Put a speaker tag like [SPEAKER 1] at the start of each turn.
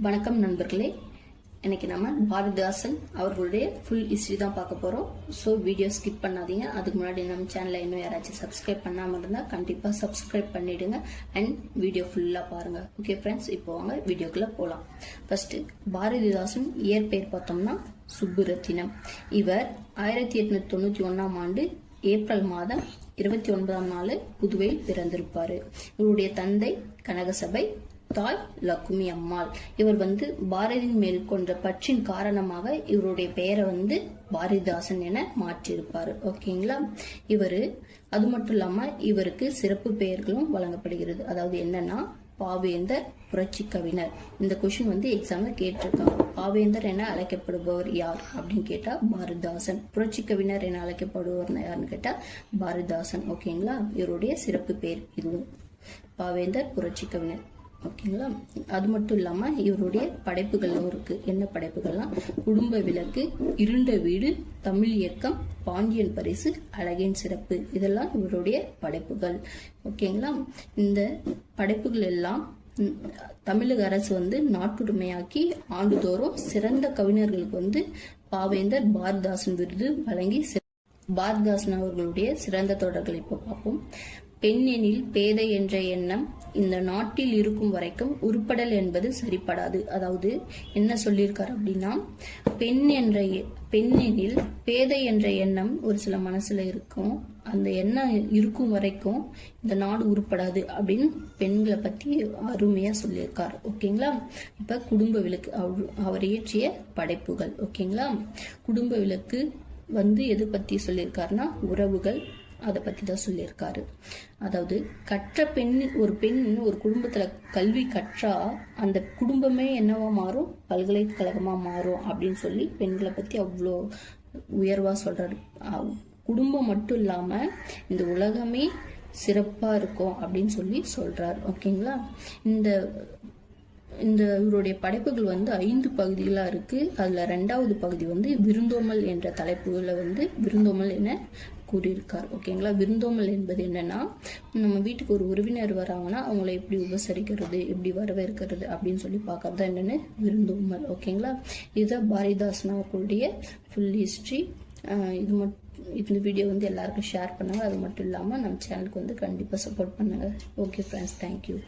[SPEAKER 1] வணக்கம் நண்பர்களே, இன்னைக்கு நம்ம பாரதிதாசன் அவர்களுடைய ஃபுல் ஹிஸ்டரி தான் பார்க்க போறோம். ஸோ வீடியோ ஸ்கிப் பண்ணாதீங்க. அதுக்கு முன்னாடி நம்ம சேனலை இன்னும் யாராச்சும் சப்ஸ்கிரைப் பண்ணாமல் இருந்தால் கண்டிப்பாக சப்ஸ்கிரைப் பண்ணிடுங்க அண்ட் வீடியோ ஃபுல்லாக பாருங்க. ஓகே ஃப்ரெண்ட்ஸ், இப்போ வாங்க வீடியோக்குள்ள போகலாம். ஃபர்ஸ்ட் பாரதிதாசன் இயற்பெயர் பார்த்தோம்னா சுப்புரத்தினம். இவர் 1891 ஆண்டு ஏப்ரல் மாதம் 29ஆம் நாள் புதுவையில் பிறந்திருப்பாரு. இவருடைய தந்தை கனகசபை, தாய் லக்குமி அம்மாள். இவர் பாரதியின் மேல் கொண்ட பற்றின் காரணமாக இவருடைய பெயரை பாரதிதாசன் என மாற்றியிருப்பாரு. ஓகேங்களா. இவரு அது மட்டும் இல்லாம இவருக்கு சிறப்பு பெயர்களும் வழங்கப்படுகிறது. அதாவது என்னன்னா பாவேந்தர், புரட்சி கவிஞர். இந்த கொஸ்டின் எக்ஸாம்ல கேட்டிருக்காங்க. பாவேந்தர் என அழைக்கப்படுபவர் யார் அப்படின்னு கேட்டா பாரதிதாசன். புரட்சி கவிஞர் என அழைக்கப்படுபவர் யாருன்னு கேட்டா பாரதிதாசன். ஓகேங்களா. இவருடைய சிறப்பு பெயர் இதுவும் பாவேந்தர், புரட்சி கவிஞர். ஓகேங்களா. அது மட்டும் இல்லாம இவருடைய படைப்புகளும் இருக்கு. என்ன படைப்புகள்னா குடும்ப விளக்கு, இருண்ட வீடு, தமிழ் இயக்கம், பாண்டியன் பரிசு, அழகின் சிறப்பு, இதெல்லாம் இவருடைய படைப்புகள். ஓகேங்களா. இந்த படைப்புகள் எல்லாம் தமிழக அரசு நாட்டுடைமையாக்கி ஆண்டுதோறும் சிறந்த கவிஞர்களுக்கு பாவேந்தர் பாரதிதாசன் விருது வழங்கி பாரதிதாசன் அவர்களுடைய சிறந்த தொடர்கள் இப்ப பார்ப்போம். பெண் எனில் பேதை என்ற எண்ணம் இந்த நாட்டில் இருக்கும் வரைக்கும் உருப்படல் என்பது சரிப்படாது. அதாவது என்ன சொல்லியிருக்காரு அப்படின்னா, பெண் எனில் பேதை என்ற எண்ணம் ஒரு சில மனசுல இருக்கும். அந்த எண்ணம் இருக்கும் வரைக்கும் இந்த நாடு உருப்படாது அப்படின்னு பெண்களை பத்தி அருமையா சொல்லியிருக்காரு. ஓகேங்களா. இப்ப குடும்ப விளக்கு அவர் இயற்றிய படைப்புகள். ஓகேங்களா. குடும்ப விளக்கு எது பத்தி சொல்லியிருக்காருன்னா உறவுகள், அதை பத்தி தான் சொல்லியிருக்காரு. அதாவது கற்ற ஒரு பெண் ஒரு குடும்பத்துல கல்வி கற்றா அந்த குடும்பமே என்னவா மாறும், பல்கலைக்கழகமா மாறும் அப்படின்னு சொல்லி பெண்களை பத்தி அவ்வளோ உயர்வா சொல்றாரு. குடும்பம் மட்டும் இல்லாம இந்த உலகமே சிறப்பா இருக்கும் அப்படின்னு சொல்லி சொல்றாரு. ஓகேங்களா. இந்த இவருடைய படைப்புகள் 5 பகுதிகளா இருக்கு. அதுல 2வது பகுதி விருந்தோமல் என்ற தலைப்புகளை விருந்தோமல் என கூறியிருக்கார். ஓகேங்களா. விருந்தோமல் என்பது என்னன்னா, நம்ம வீட்டுக்கு ஒரு உறவினர் வராங்கன்னா அவங்களை எப்படி உபசரிக்கிறது, எப்படி வரவேற்கிறது அப்படின்னு சொல்லி பார்க்கறது என்னன்னு விருந்தோமல். ஓகேங்களா. இதுதான் பாரதிதாசன் அவர்களுடைய ஃபுல் ஹிஸ்டரி. இந்த வீடியோ எல்லாருக்கும் ஷேர் பண்ணுங்க. அது மட்டும் இல்லாம நம்ம சேனலுக்கு கண்டிப்பா சப்போர்ட் பண்ணுங்க. Okay friends, thank you.